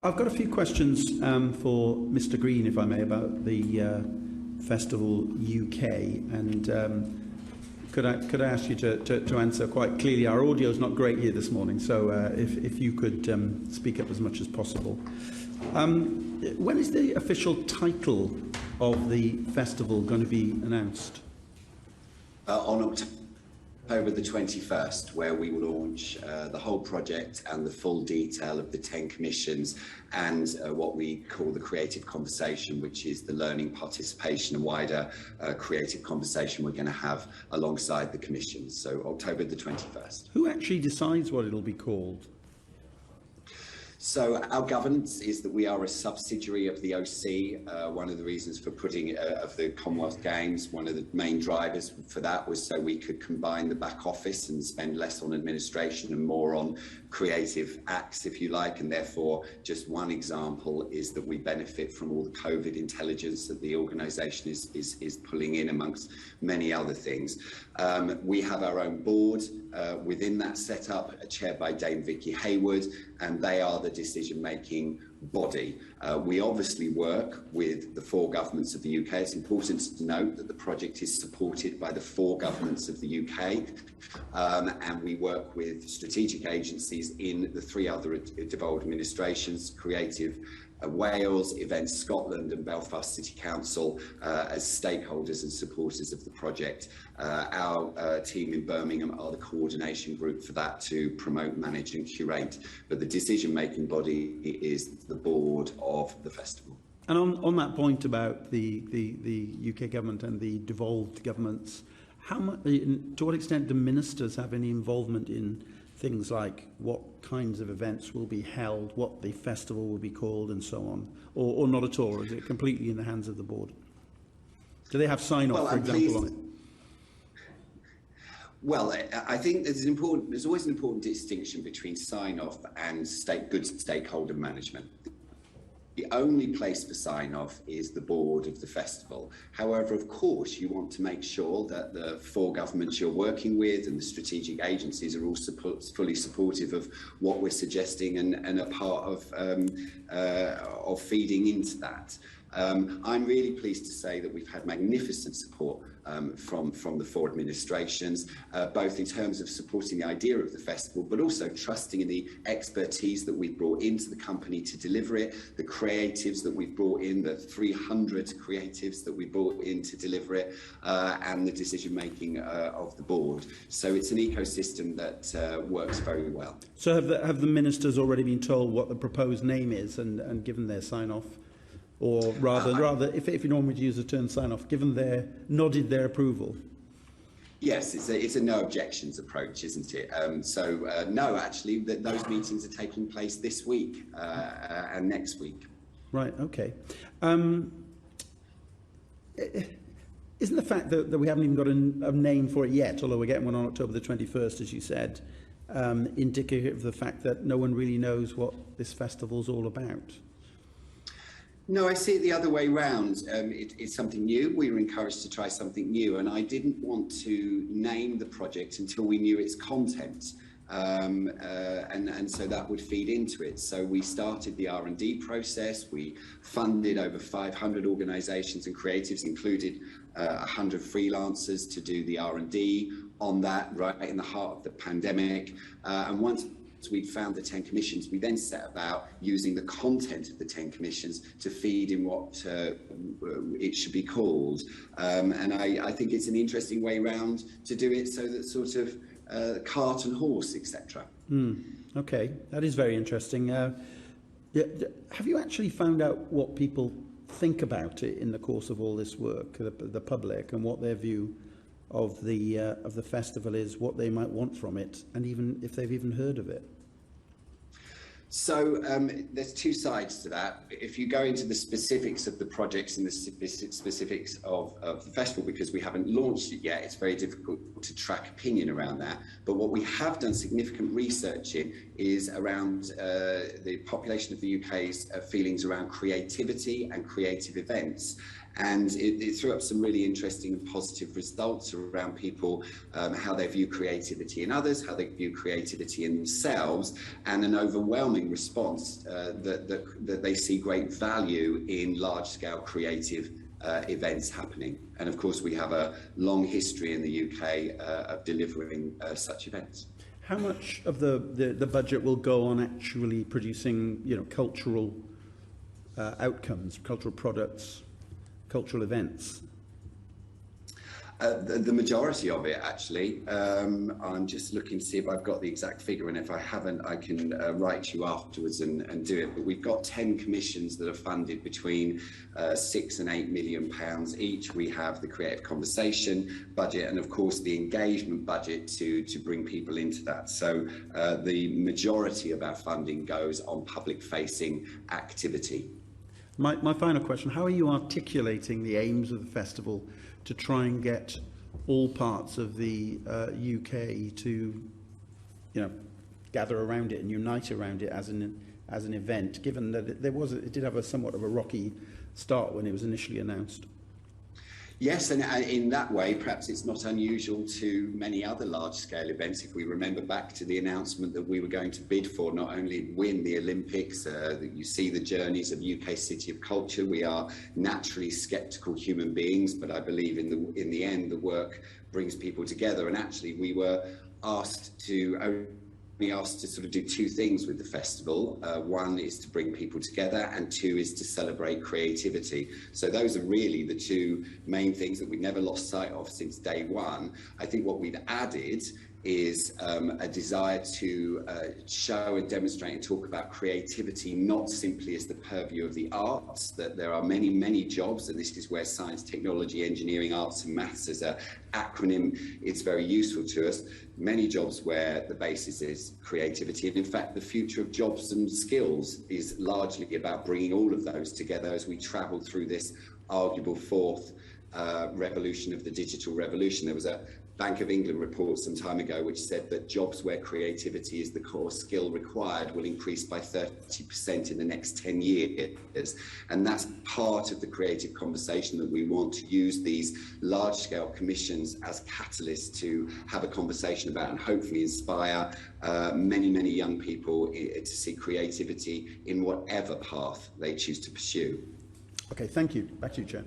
I've got a few questions for Mr. Green, if I may, about the Festival UK, and could I ask you to answer quite clearly? Our audio is not great here this morning, so if you could speak up as much as possible. When is the official title of the festival going to be announced? On October the 21st, where we will launch the whole project and the full detail of the 10 commissions and what we call the creative conversation, which is the learning, participation and wider creative conversation we're going to have alongside the commissions. So October the 21st. Who actually decides what it'll be called? So our governance is that we are a subsidiary of the OC. One of the reasons for putting of the Commonwealth Games, one of the main drivers for that was so we could combine the back office and spend less on administration and more on creative acts, if you like. And therefore, just one example is that we benefit from all the COVID intelligence that the organisation is pulling in, amongst many other things. We have our own board within that setup, chaired by Dame Vicky Hayward, and they are the decision-making body. We obviously work with the four governments of the UK. It's important to note that the project is supported by the four governments of the UK, and we work with strategic agencies in the three other devolved administrations, Creative Wales, Events Scotland and Belfast City Council as stakeholders and supporters of the project. Our team in Birmingham are the coordination group for that to promote, manage and curate, but the decision-making body is the board of the festival. And on that point about the UK government and the devolved governments, to what extent do ministers have any involvement in things like what kinds of events will be held, what the festival will be called and so on, or not at all? Or is it completely in the hands of the board? Do they have sign-off, for example, on it? Well, I think there's always an important distinction between sign-off and good stakeholder management. The only place for sign-off is the board of the festival. However, of course, you want to make sure that the four governments you're working with and the strategic agencies are all fully supportive of what we're suggesting and a part of feeding into that. I'm really pleased to say that we've had magnificent support from the four administrations, both in terms of supporting the idea of the festival, but also trusting in the expertise that we've brought into the company to deliver it, the creatives that we've brought in, the 300 creatives that we brought in to deliver it, and the decision-making of the board. So it's an ecosystem that works very well. So have the ministers already been told what the proposed name is and given their sign-off? Or rather, if you normally use the term sign-off, nodded their approval? Yes, it's a no objections approach, isn't it? No, actually, those meetings are taking place this week and next week. Right, okay. Isn't the fact that we haven't even got a name for it yet, although we're getting one on October the 21st, as you said, indicative of the fact that no one really knows what this festival's all about? No, I see it the other way round. It's something new. We were encouraged to try something new, and I didn't want to name the project until we knew its content. And so that would feed into it. So we started the R&D process. We funded over 500 organisations and creatives, included 100 freelancers to do the R&D on that right in the heart of the pandemic. And once we'd found the 10 commissions, we then set about using the content of the 10 commissions to feed in what it should be called. And I think it's an interesting way round to do it, so that sort of cart and horse, etc. Okay, that is very interesting. Have you actually found out what people think about it in the course of all this work, the public, and what their view of the festival is, what they might want from it, and even if they've even heard of it? So there's two sides to that. If you go into the specifics of the projects and the specifics of the festival, because we haven't launched it yet, it's very difficult to track opinion around that. But what we have done significant research in is around the population of the UK's feelings around creativity and creative events. And it threw up some really interesting and positive results around people, how they view creativity in others, how they view creativity in themselves, and an overwhelming response that they see great value in large-scale creative events happening. And of course, we have a long history in the UK of delivering such events. How much of the budget will go on actually producing, cultural outcomes, cultural products, cultural events? The majority of it, actually. I'm just looking to see if I've got the exact figure, and if I haven't, I can write to you afterwards and do it. But we've got 10 commissions that are funded between £6 and £8 million each. We have the creative conversation budget, and of course the engagement budget to bring people into that. So the majority of our funding goes on public-facing activity. My final question, how are you articulating the aims of the festival to try and get all parts of the UK to, gather around it and unite around it as an event, given that it did have a somewhat of a rocky start when it was initially announced? Yes, and in that way, perhaps it's not unusual to many other large-scale events. If we remember back to the announcement that we were going to bid for not only win the Olympics, that you see the journeys of UK City of Culture. We are naturally sceptical human beings, but I believe in the end, the work brings people together. And actually, we were asked to sort of do two things with the festival. One is to bring people together, and two is to celebrate creativity. So those are really the two main things that we never lost sight of since day one. I think what we've added is a desire to show and demonstrate and talk about creativity not simply as the purview of the arts, that there are many, many jobs, and this is where science, technology, engineering, arts and maths as an acronym, it's very useful to us. Many jobs where the basis is creativity, and in fact the future of jobs and skills is largely about bringing all of those together as we travel through this arguable fourth revolution of the digital revolution. There was a Bank of England report some time ago which said that jobs where creativity is the core skill required will increase by 30% in the next 10 years. And that's part of the creative conversation that we want to use these large-scale commissions as catalysts to have a conversation about and hopefully inspire many, many young people to see creativity in whatever path they choose to pursue. Okay, thank you. Back to you, Chair.